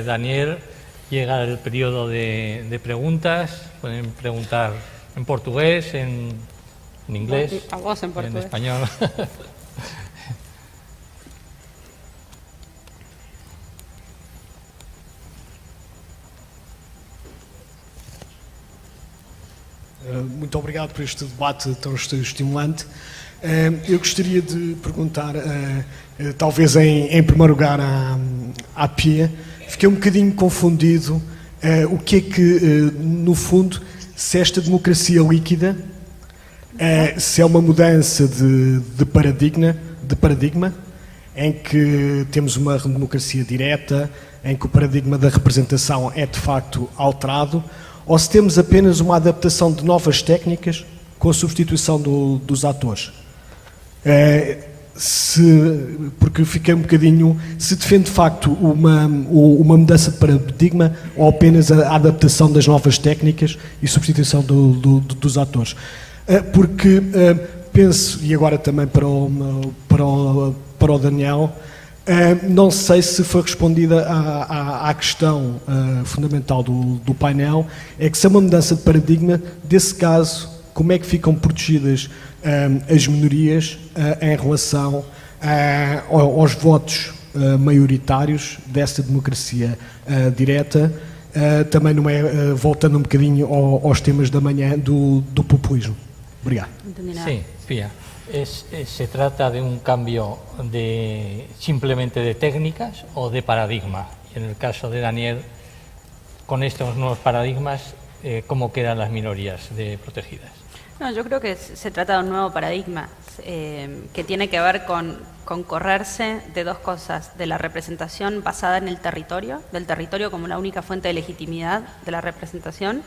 Daniel. Llega el periodo de preguntas, pueden preguntar en portugués, en inglés, a vos en portugués, en español. Muito obrigado por este debate tão estimulante. Eu gostaria de perguntar, talvez em primeiro lugar à Pia, fiquei um bocadinho confundido o que é que, no fundo, se esta democracia líquida, se é uma mudança de paradigma, em que temos uma democracia direta, em que o paradigma da representação é de facto alterado, ou se temos apenas uma adaptação de novas técnicas com a substituição dos atores. Porque fiquei um bocadinho, se defende de facto uma mudança de paradigma ou apenas a adaptação das novas técnicas e substituição dos atores. Porque penso, e agora também para o Daniel, não sei se foi respondida à questão fundamental do painel, é que se é uma mudança de paradigma, desse caso, como é que ficam protegidas as minorias em relação aos votos maioritários dessa democracia direta, também não é, voltando um bocadinho aos temas da manhã do populismo. Obrigado. Sí, Pía. ¿Se trata de un cambio simplemente de técnicas o de paradigma? Y en el caso de Daniel, con estos nuevos paradigmas, ¿cómo quedan las minorías protegidas? No, yo creo que se trata de un nuevo paradigma que tiene que ver con correrse de dos cosas, de la representación basada en el territorio, del territorio como la única fuente de legitimidad de la representación,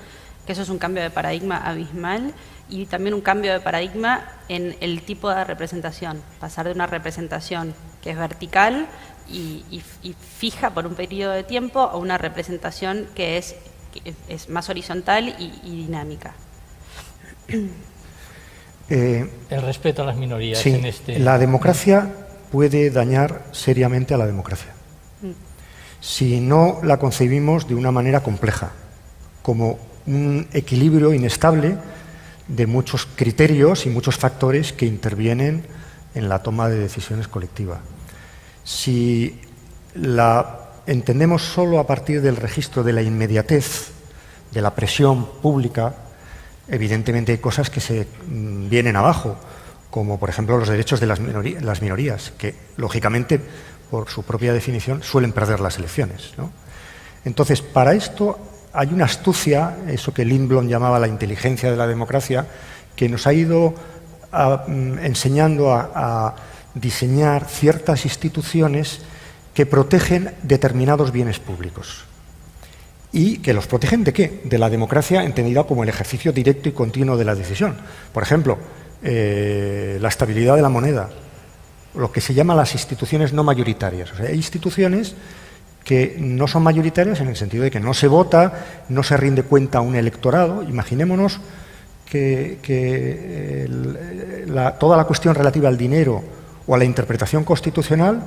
que eso es un cambio de paradigma abismal, y también un cambio de paradigma en el tipo de representación, pasar de una representación que es vertical y fija por un periodo de tiempo a una representación que es más horizontal y dinámica. El respeto a las minorías. Sí, en este... la democracia puede dañar seriamente a la democracia si no la concebimos de una manera compleja, como un equilibrio inestable de muchos criterios y muchos factores que intervienen en la toma de decisiones colectiva. Si la entendemos solo a partir del registro de la inmediatez, de la presión pública, evidentemente hay cosas que se vienen abajo, como por ejemplo los derechos de las minorías, que lógicamente, por su propia definición, suelen perder las elecciones, ¿no? Entonces, para esto hay una astucia, eso que Lindblom llamaba la inteligencia de la democracia, que nos ha ido enseñando a diseñar ciertas instituciones que protegen determinados bienes públicos. ¿Y que los protegen de qué? De la democracia entendida como el ejercicio directo y continuo de la decisión. Por ejemplo, la estabilidad de la moneda, lo que se llama las instituciones no mayoritarias. O sea, hay instituciones que no son mayoritarias en el sentido de que no se vota, no se rinde cuenta a un electorado. Imaginémonos que toda la cuestión relativa al dinero o a la interpretación constitucional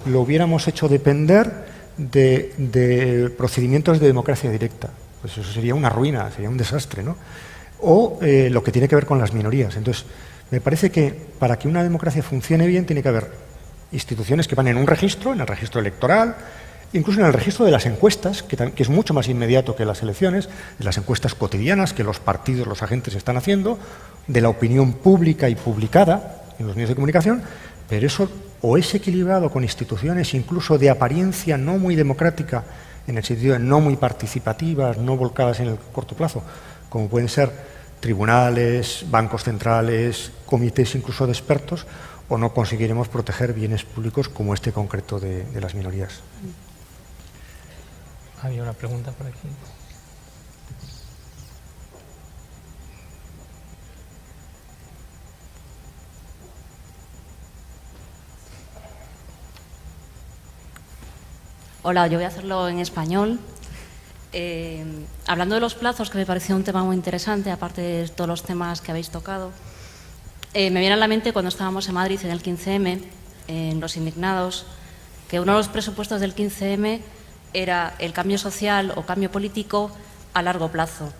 lo hubiéramos hecho depender de procedimientos de democracia directa. Pues eso sería una ruina, sería un desastre, ¿no? O lo que tiene que ver con las minorías. Entonces, me parece que para que una democracia funcione bien tiene que haber instituciones que van en un registro, en el registro electoral, incluso en el registro de las encuestas, que es mucho más inmediato que las elecciones, de las encuestas cotidianas que los partidos, los agentes están haciendo, de la opinión pública y publicada en los medios de comunicación, pero eso o es equilibrado con instituciones incluso de apariencia no muy democrática, en el sentido de no muy participativas, no volcadas en el corto plazo, como pueden ser tribunales, bancos centrales, comités incluso de expertos, o no conseguiremos proteger bienes públicos como este concreto de las minorías. Había una pregunta por aquí. Hola, yo voy a hacerlo en español. Hablando de los plazos, que me pareció un tema muy interesante, aparte de todos los temas que habéis tocado, me viene a la mente cuando estábamos en Madrid en el 15M, en Los Indignados, que uno de los presupuestos del 15M era el cambio social o cambio político a largo plazo.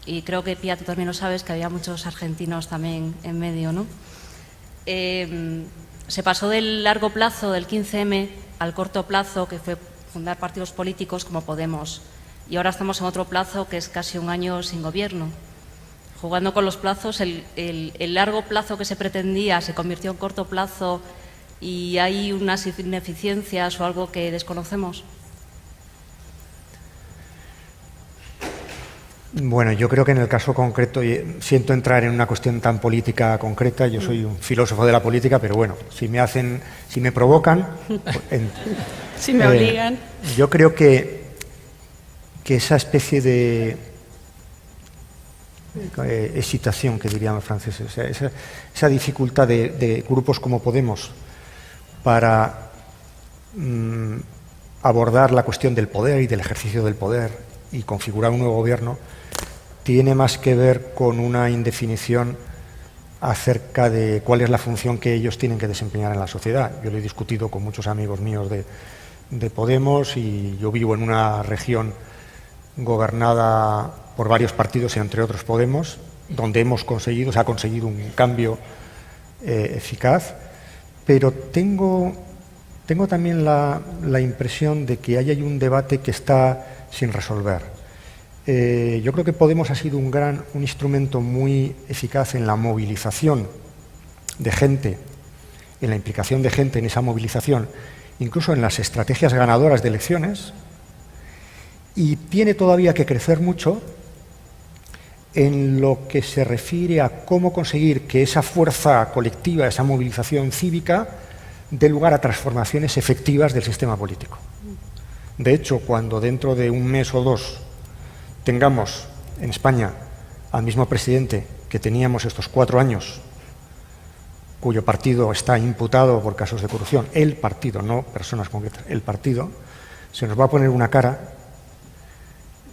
Y creo que, Pía, tú también lo sabes, que había muchos argentinos también en medio, ¿no? Se pasó del largo plazo del 15M al corto plazo, que fue fundar partidos políticos como Podemos. Y ahora estamos en otro plazo que es casi un año sin gobierno. Jugando con los plazos, el largo plazo que se pretendía se convirtió en corto plazo y hay unas ineficiencias o algo que desconocemos. Bueno, yo creo que en el caso concreto, siento entrar en una cuestión tan política concreta, yo soy un filósofo de la política, pero bueno, si me provocan, si me obligan. Yo creo que esa especie de excitación, que dirían los franceses, o sea, esa dificultad de grupos como Podemos para abordar la cuestión del poder y del ejercicio del poder y configurar un nuevo gobierno, tiene más que ver con una indefinición acerca de cuál es la función que ellos tienen que desempeñar en la sociedad. Yo lo he discutido con muchos amigos míos de Podemos y yo vivo en una región gobernada por varios partidos, entre otros Podemos, donde se ha conseguido un cambio eficaz, pero tengo también la impresión de que hay un debate que está sin resolver. Yo creo que Podemos ha sido un instrumento muy eficaz en la movilización de gente, en la implicación de gente en esa movilización, incluso en las estrategias ganadoras de elecciones, y tiene todavía que crecer mucho en lo que se refiere a cómo conseguir que esa fuerza colectiva, esa movilización cívica, dé lugar a transformaciones efectivas del sistema político. De hecho, cuando dentro de un mes o dos tengamos en España al mismo presidente que teníamos estos 4 años, cuyo partido está imputado por casos de corrupción, el partido, no personas concretas, el partido, se nos va a poner una cara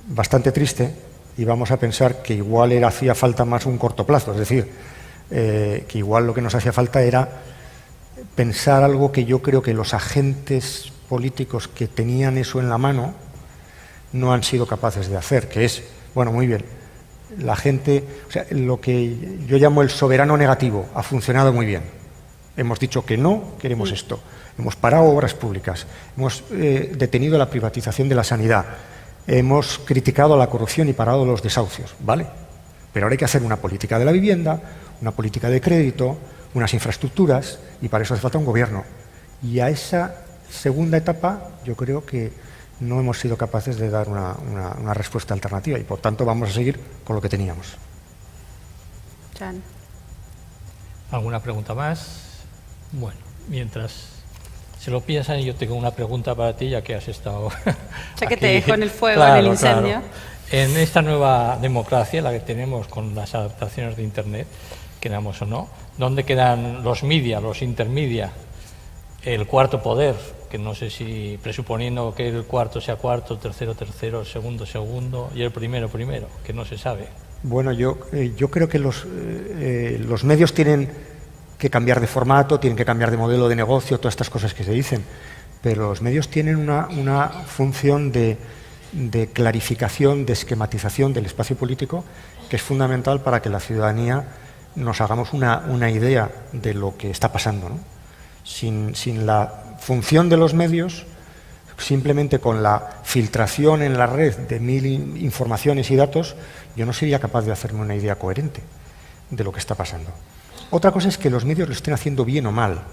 bastante triste y vamos a pensar que igual hacía falta más un corto plazo, es decir, que igual lo que nos hacía falta era pensar algo que yo creo que los agentes políticos que tenían eso en la mano no han sido capaces de hacer, que es, bueno, muy bien, la gente, o sea, lo que yo llamo el soberano negativo ha funcionado muy bien. Hemos dicho que no queremos esto, hemos parado obras públicas, hemos detenido la privatización de la sanidad, hemos criticado la corrupción y parado los desahucios, ¿vale? Pero ahora hay que hacer una política de la vivienda, una política de crédito, unas infraestructuras, y para eso hace falta un gobierno. Y a esa segunda etapa yo creo que no hemos sido capaces de dar una respuesta alternativa y por tanto vamos a seguir con lo que teníamos. Jan. ¿Alguna pregunta más? Bueno, mientras se lo piensan, yo tengo una pregunta para ti, ya que has estado Ya que aquí. te dejo en el fuego, Claro, en el incendio. claro. En esta nueva democracia, la que tenemos con las adaptaciones de Internet, queramos o no, ¿dónde quedan los media, los intermedia, el cuarto poder? Que no sé si, presuponiendo que el cuarto sea cuarto, tercero, tercero, segundo, segundo, y el primero, primero, que no se sabe. Bueno, yo creo que los medios tienen que cambiar de formato, tienen que cambiar de modelo de negocio, todas estas cosas que se dicen, pero los medios tienen una función de clarificación, de esquematización del espacio político que es fundamental para que la ciudadanía nos hagamos una idea de lo que está pasando, ¿no? Sin la función de los medios, simplemente con la filtración en la red de 1000 informaciones y datos, yo no sería capaz de hacerme una idea coherente de lo que está pasando. Otra cosa es que los medios lo estén haciendo bien o mal.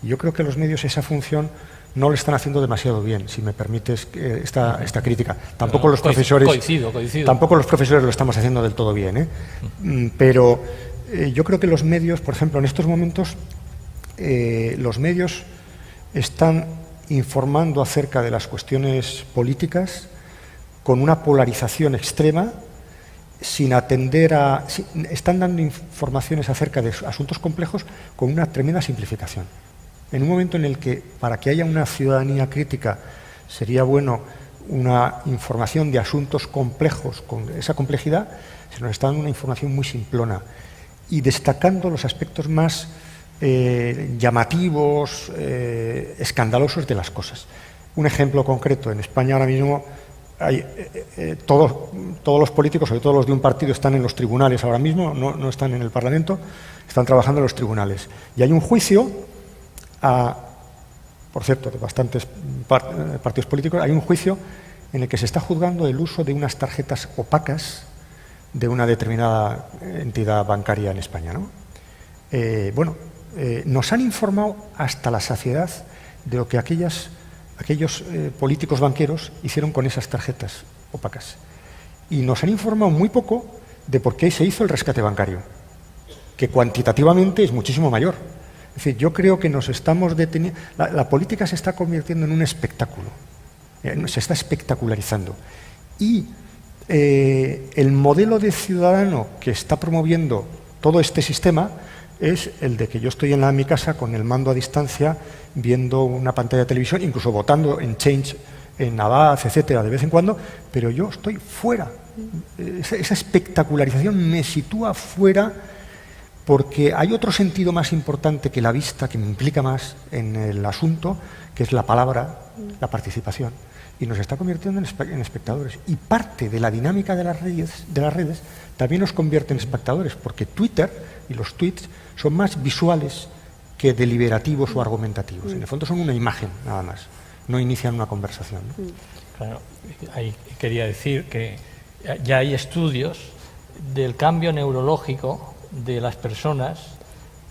Yo creo que los medios esa función no lo están haciendo demasiado bien, si me permites esta crítica. Tampoco los profesores, coincido. Tampoco los profesores lo estamos haciendo del todo bien, ¿eh? Pero yo creo que los medios, por ejemplo, en estos momentos, los medios están informando acerca de las cuestiones políticas con una polarización extrema, sin atender a... están dando informaciones acerca de asuntos complejos con una tremenda simplificación. En un momento en el que, para que haya una ciudadanía crítica, sería bueno una información de asuntos complejos con esa complejidad, se nos está dando una información muy simplona y destacando los aspectos más llamativos, escandalosos de las cosas. Un ejemplo concreto, en España ahora mismo hay, todos los políticos, sobre todo los de un partido, están en los tribunales ahora mismo, no están en el Parlamento, están trabajando en los tribunales. Y hay un juicio, por cierto, de bastantes partidos políticos, hay un juicio en el que se está juzgando el uso de unas tarjetas opacas de una determinada entidad bancaria en España, ¿no? Nos han informado hasta la saciedad de lo que aquellos políticos banqueros hicieron con esas tarjetas opacas. Y nos han informado muy poco de por qué se hizo el rescate bancario, que cuantitativamente es muchísimo mayor. Es decir, yo creo que nos estamos deteniendo... La política se está convirtiendo en un espectáculo, se está espectacularizando. Y el modelo de ciudadano que está promoviendo todo este sistema es el de que yo estoy en mi casa con el mando a distancia, viendo una pantalla de televisión, incluso votando en Change, en Abad, etcétera, de vez en cuando, pero yo estoy fuera. Esa espectacularización me sitúa fuera porque hay otro sentido más importante que la vista, que me implica más en el asunto, que es la palabra, la participación. Y nos está convirtiendo en espectadores. Y parte de la dinámica de las redes también nos convierte en espectadores, porque Twitter y los tweets son más visuales que deliberativos o argumentativos. En el fondo son una imagen, nada más. No inician una conversación, ¿no? Claro, ahí quería decir que ya hay estudios del cambio neurológico de las personas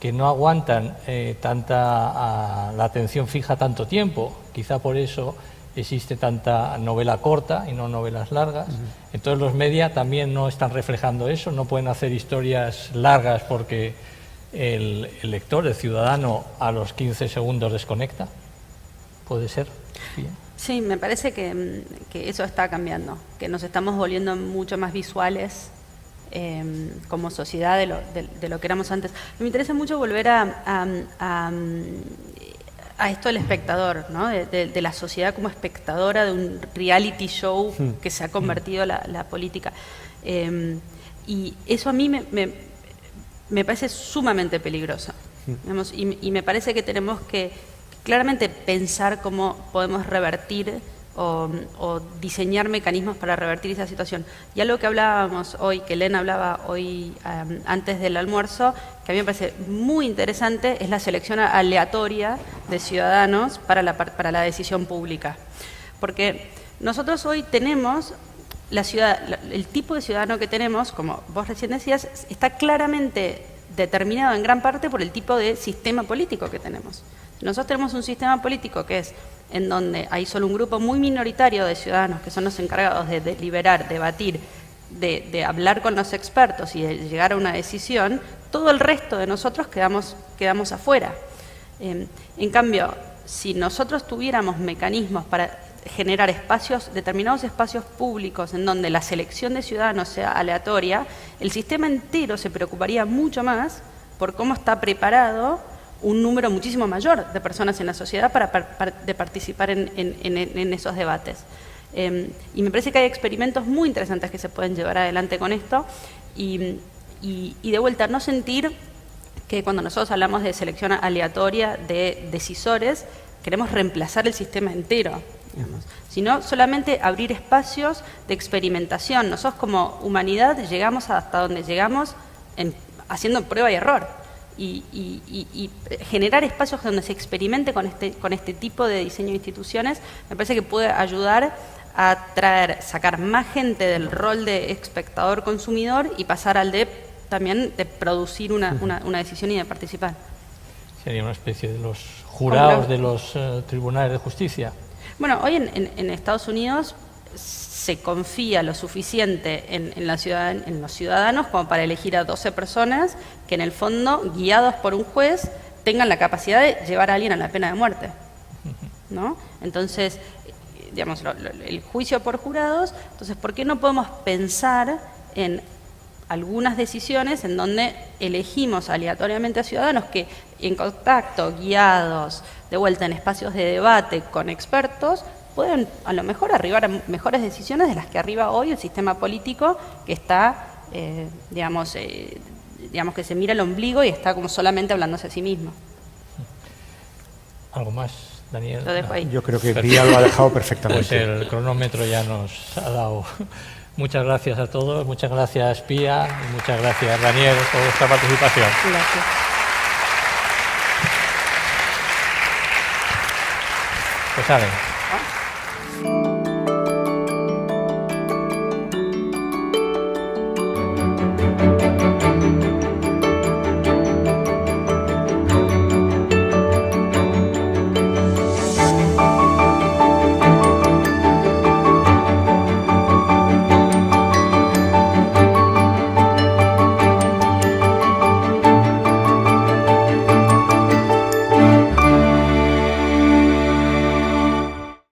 que no aguantan la atención fija tanto tiempo. Quizá por eso existe tanta novela corta y no novelas largas. Entonces los media también no están reflejando eso, no pueden hacer historias largas porque el lector, el ciudadano, a los 15 segundos desconecta. ¿Puede ser? Bien. Sí, me parece que eso está cambiando, que nos estamos volviendo mucho más visuales como sociedad de lo que éramos antes. Me interesa mucho volver a esto del espectador, ¿no? de la sociedad como espectadora de un reality show que se ha convertido la política. Y eso a mí me parece sumamente peligroso. Digamos, y me parece que tenemos que claramente pensar cómo podemos revertir o diseñar mecanismos para revertir esa situación. Y algo que hablábamos hoy, que Elena hablaba hoy antes del almuerzo, que a mí me parece muy interesante, es la selección aleatoria de ciudadanos para la decisión pública. Porque nosotros hoy tenemos el tipo de ciudadano que tenemos, como vos recién decías, está claramente determinado en gran parte por el tipo de sistema político que tenemos. Nosotros tenemos un sistema político que es en donde hay solo un grupo muy minoritario de ciudadanos que son los encargados de deliberar, debatir, de hablar con los expertos y de llegar a una decisión. Todo el resto de nosotros quedamos afuera. En cambio, si nosotros tuviéramos mecanismos para generar determinados espacios públicos en donde la selección de ciudadanos sea aleatoria, el sistema entero se preocuparía mucho más por cómo está preparado un número muchísimo mayor de personas en la sociedad para participar en esos debates. Y me parece que hay experimentos muy interesantes que se pueden llevar adelante con esto y de vuelta, no sentir que cuando nosotros hablamos de selección aleatoria de decisores, queremos reemplazar el sistema entero, digamos, sino solamente abrir espacios de experimentación. Nosotros como humanidad llegamos hasta donde llegamos haciendo prueba y error. Y generar espacios donde se experimente con este tipo de diseño de instituciones me parece que puede ayudar a sacar más gente del rol de espectador consumidor y pasar al también de producir una decisión y de participar. Sería una especie de los jurados de los tribunales de justicia. Bueno, hoy en Estados Unidos se confía lo suficiente en los ciudadanos como para elegir a 12 personas que en el fondo, guiados por un juez, tengan la capacidad de llevar a alguien a la pena de muerte, ¿no? Entonces, digamos, el juicio por jurados, entonces, ¿por qué no podemos pensar en algunas decisiones en donde elegimos aleatoriamente a ciudadanos que en contacto, guiados, de vuelta en espacios de debate con expertos, pueden a lo mejor arribar a mejores decisiones de las que arriba hoy el sistema político que está, digamos que se mira el ombligo y está como solamente hablándose a sí mismo. ¿Algo más, Daniel? Lo dejo ahí. Yo creo que Pía lo ha dejado perfectamente. Pues el cronómetro ya nos ha dado. Muchas gracias a todos, muchas gracias Pía y muchas gracias Daniel por vuestra participación. Gracias. Pues saben.